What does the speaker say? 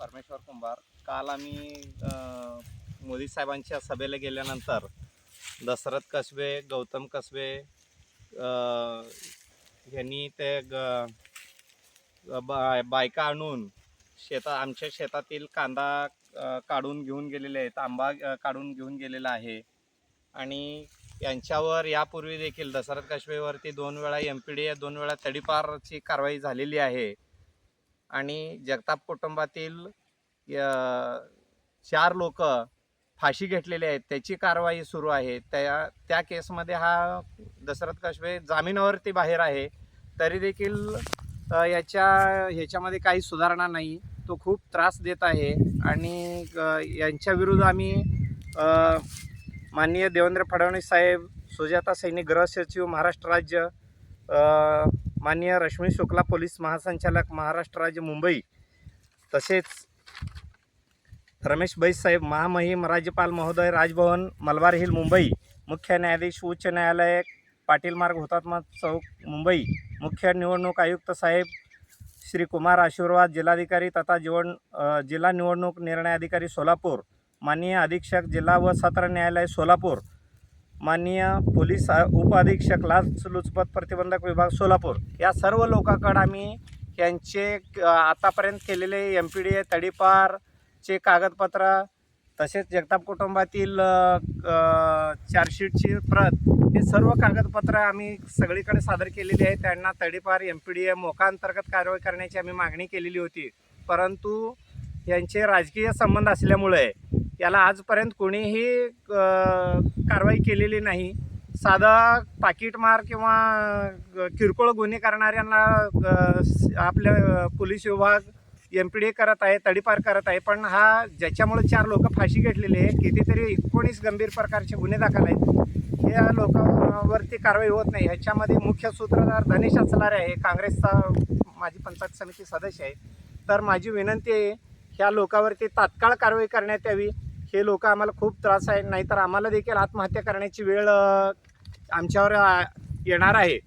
परमेश्वर कुंभार. काल आम्ही मोदी साहेबांच्या सभेला गेल्यानंतर दशरथ कसबे, गौतम कसबे यांनी ते बायका आणून आमच्या शेतातील कांदा काढून घेऊन गेलेले आहेत, आंबा काढून घेऊन गेलेला आहे. आणि यांच्यावर यापूर्वी देखील दशरथ कसबेवरती 2 वेळा MPDA 2 वेळा तडीपारची कारवाई झालेली आहे. आणि जगताप कुटुंबातील 4 लोक फाशी घेतलेले आहेत, त्याची कारवाई सुरू आहे. त्या केसमध्ये हा दशरथ कसबे जामिनावरती बाहेर आहे, तरी देखील ह्याच्यामध्ये काही सुधारणा नाही. तो खूप त्रास देत आहे. आणि यांच्या विरुद्ध आम्ही माननीय देवेंद्र फडणवीस साहेब, सुजाता सैनी गृह सचिव महाराष्ट्र राज्य, माननीय रश्मी शुक्ला पोलीस महासंचालक महाराष्ट्र राज्य मुंबई, तसेच रमेश बैस साहेब महामहिम राज्यपाल महोदय राजभवन मलबार हिल मुंबई, मुख्य न्यायाधीश उच्च न्यायालय पाटील मार्ग हुतात्मा चौक मुंबई, मुख्य निवडणूक आयुक्त साहेब श्री कुमार आशीर्वाद, जिल्हाधिकारी तथा जिल्हा निवडणूक निर्णय अधिकारी सोलापूर, माननीय अधीक्षक जिल्हा व सत्र न्यायालय सोलापूर, माननीय पोलीस उपअधीक्षक लाचलुचपत प्रतिबंधक विभाग सोलापूर, या सर्व लोकांकडे आम्ही यांचे आतापर्यंत केलेले MPDA तडीपारचे कागदपत्र, तसेच जगताप कुटुंबातील चार्जशीटची प्रत, हे सर्व कागदपत्र आम्ही सगळीकडे सादर केलेली आहे. त्यांना तडीपार MPDA मोका अंतर्गत कारवाई करण्याची आम्ही मागणी केलेली होती, परंतु यांचे राजकीय संबंध असल्यामुळे याला आजपर्यंत कोणीही कारवाई केलेली नाही. साधा पाकीटमार किंवा किरकोळ गुन्हे करणाऱ्यांना आपल्या पोलीस विभाग MPDA करत आहे, तडीपार करत आहे. पण हा ज्याच्यामुळे 4 लोक फाशी घेतलेली आहे, कितीतरी 19 गंभीर प्रकारचे गुन्हे दाखल आहेत, या लोकांवरती कारवाई होत नाही. ह्याच्यामध्ये मुख्य सूत्रधार धनेश अचलारे आहे, काँग्रेसचा माजी पंचायत समिती सदस्य आहे. तर माझी विनंती आहे, ह्या लोकांवरती तात्काळ कारवाई करण्यात यावी. हे लोक आम्हाला खूप त्रास आहे, नाहीतर आम्हाला देखील आत्महत्या करण्याची वेळ आमच्यावर येणार आहे.